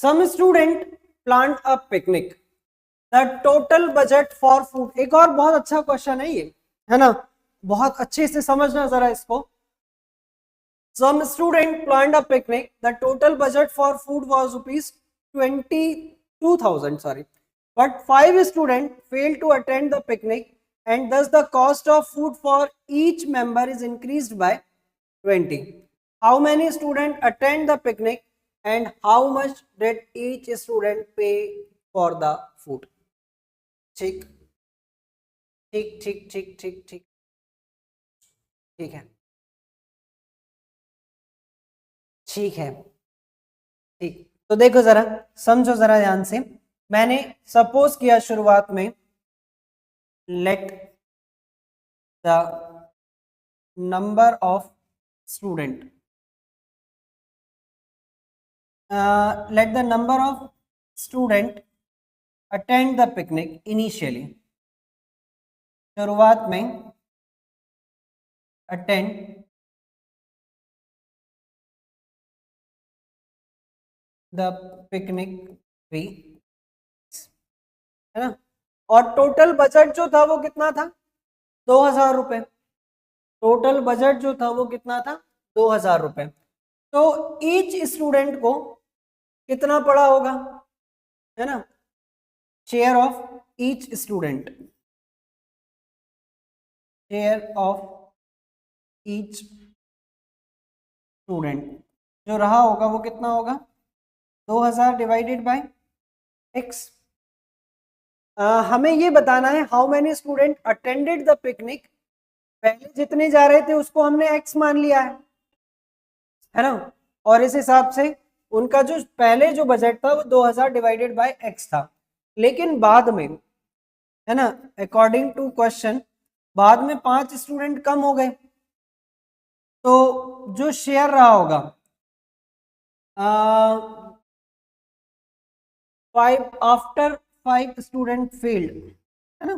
Some student planned a picnic, the total budget for food. एक और बहुत अच्छा क्वेश्चन है ये, है ना, बहुत अच्छे से समझना जरा इसको। Some student planned a picnic. The total budget for food was rupees 22,000. Sorry, but 5 students failed to attend the picnic, and thus the cost of food for each member is increased by 20. How many students attend the picnic, and how much did each student pay for the food? ठीक ठीक ठीक ठीक ठीक ठीक ठीक है, ठीक है, ठीक। तो देखो जरा, समझो जरा ध्यान से। मैंने सपोज किया शुरुआत में, let the number of student, let the number of student attend the picnic initially. शुरुआत में अटेंड द पिकनिक भी, है ना, और टोटल बजट जो था वो कितना था, 2,000 रुपए। टोटल बजट जो था वो कितना था, 2,000 रुपए। तो ईच स्टूडेंट को कितना पड़ा होगा, है ना, share of each student, share of each student जो रहा होगा वो कितना होगा, 2,000 डिवाइडेड बाय x। हमें ये बताना है how many student attended the picnic. पहले जितने जा रहे थे उसको हमने x मान लिया है ना, और इस हिसाब से उनका जो पहले जो बजट था वो 2,000 डिवाइडेड बाय x था। लेकिन बाद में, है ना, अकॉर्डिंग टू क्वेश्चन, बाद में 5 स्टूडेंट कम हो गए, तो जो शेयर रहा होगा 5 आफ्टर 5 स्टूडेंट फेल्ड, है ना,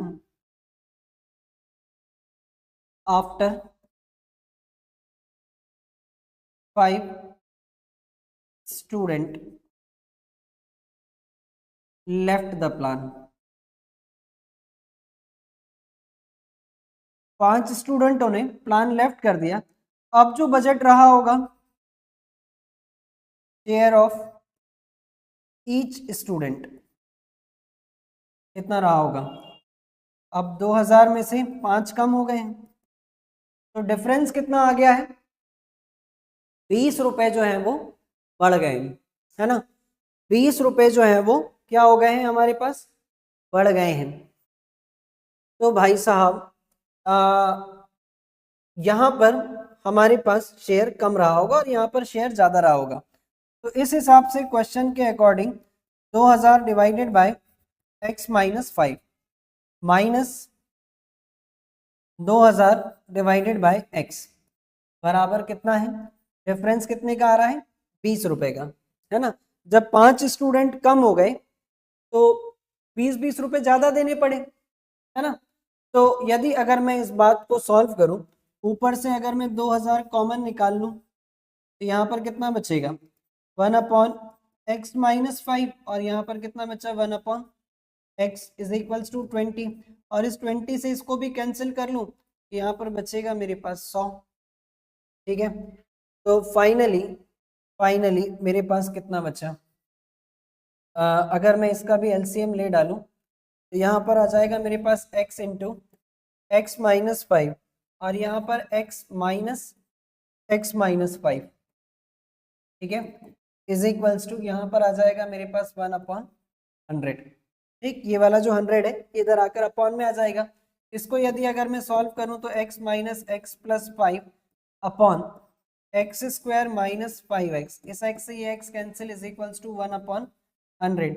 after 5 student left the plan. 5 स्टूडेंटों ने प्लान लेफ्ट कर दिया। अब जो बजट रहा होगा, शेयर ऑफ ईच स्टूडेंट कितना रहा होगा। अब 2,000 में से 5 कम हो गए हैं, तो डिफरेंस कितना आ गया है, 20 रुपए जो है वो बढ़ गए हैं, है ना। 20 रुपए जो है वो क्या हो गए हैं, हमारे पास बढ़ गए हैं। तो भाई साहब यहाँ पर हमारे पास शेयर कम रहा होगा और यहाँ पर शेयर ज़्यादा रहा होगा। तो इस हिसाब से क्वेश्चन के according 2,000 divided by x minus 5 minus 2,000 divided by x बराबर कितना है, डिफरेंस कितने का आ रहा है, 20 रुपए का, है ना। जब 5 स्टूडेंट कम हो गए तो 20-20 रुपए ज़्यादा देने पड़े, है ना। तो यदि अगर मैं इस बात को सॉल्व करूं, ऊपर से अगर मैं 2,000 कॉमन निकाल लूं तो यहाँ पर कितना बचेगा, 1/x माइनस 5, और यहाँ पर कितना बचा, 1/x इज इक्वल्स टू 20, और इस 20 से इसको भी कैंसिल कर लूं तो यहाँ पर बचेगा मेरे पास 100। ठीक है, तो फाइनली मेरे पास कितना बचा, अगर मैं इसका भी एलसीएम ले डालूं तो यहाँ पर आ जाएगा मेरे पास x इंटू एक्स माइनस 5, और यहाँ पर x माइनस 5, ठीक है, इज इक्वल्स टू यहाँ पर आ जाएगा मेरे पास 1/100। ठीक, ये वाला जो 100 है इधर आकर अपॉन में आ जाएगा। इसको यदि अगर मैं सॉल्व करूं तो x minus x plus 5 upon x square minus 5x, इस x से ये x cancel, is equals to 1/100।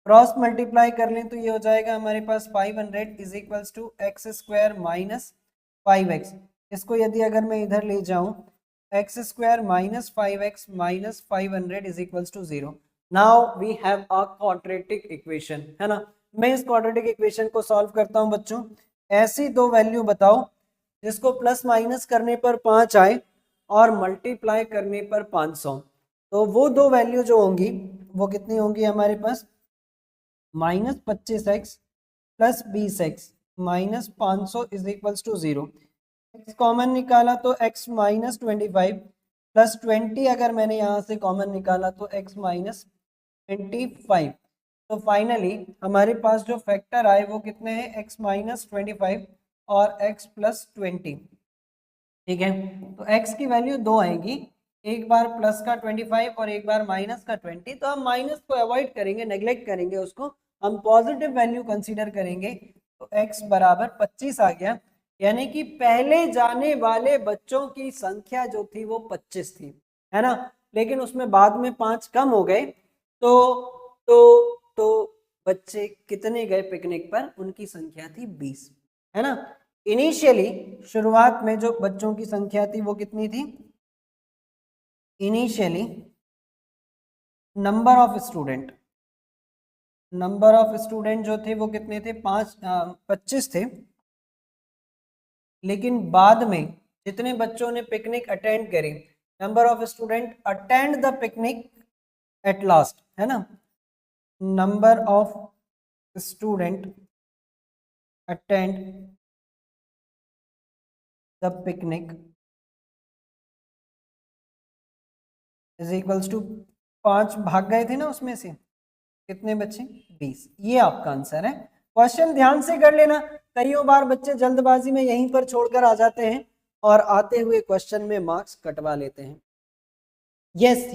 Cross multiply कर लें तो ये हो जाएगा हमारे पास 500 is equals to x square minus 5x। इसको यदि अगर मैं इधर ले जाऊं, x square minus 5x minus 500 is equals to 0। Now we have a quadratic equation, है ना। मैं इस क्वाड्रेटिक इक्वेशन को सॉल्व करता हूं बच्चों। ऐसी दो वैल्यू बताओ जिसको प्लस माइनस करने पर 5 आए और मल्टीप्लाई करने पर 500। तो वो दो वैल्यू जो होंगी वो कितनी होंगी हमारे पास, -25x plus 20x minus 500 is equals to 0। x common निकाला तो x -25 प्लस 20 अगर मैंने यहाँ से कॉमन निकाला तो x -25। तो फाइनली हमारे पास जो फैक्टर आए वो कितने हैं, x -25 और x प्लस 20। ठीक है, तो x की वैल्यू दो आएगी, एक बार प्लस का 25 और एक बार माइनस का 20। तो हम माइनस को अवॉइड करेंगे, नेग्लेक्ट करेंगे उसको, हम पॉजिटिव वैल्यू कंसीडर करेंगे। तो x बराबर 25 आ गया, यानी कि पहले जाने वाले बच्चों की संख्या जो थी वो 25 थी, है ना। लेकिन उसमें बाद में 5 कम हो गए, तो बच्चे कितने गए पिकनिक पर, उनकी संख्या थी 20, है ना। इनिशियली शुरुआत में जो बच्चों की संख्या थी वो कितनी थी, इनिशियली नंबर ऑफ स्टूडेंट जो थे वो कितने थे, 25 थे। लेकिन बाद में जितने बच्चों ने पिकनिक अटेंड करी, number of student attend the picnic at last, है ना, number of student attend the picnic is equals to 5 भाग गए थे ना, उसमें से कितने बच्चे, 20। ये आपका आंसर है। क्वेश्चन ध्यान से कर लेना, कईयों बार बच्चे जल्दबाजी में यहीं पर छोड़कर आ जाते हैं और आते हुए क्वेश्चन में मार्क्स कटवा लेते हैं। यस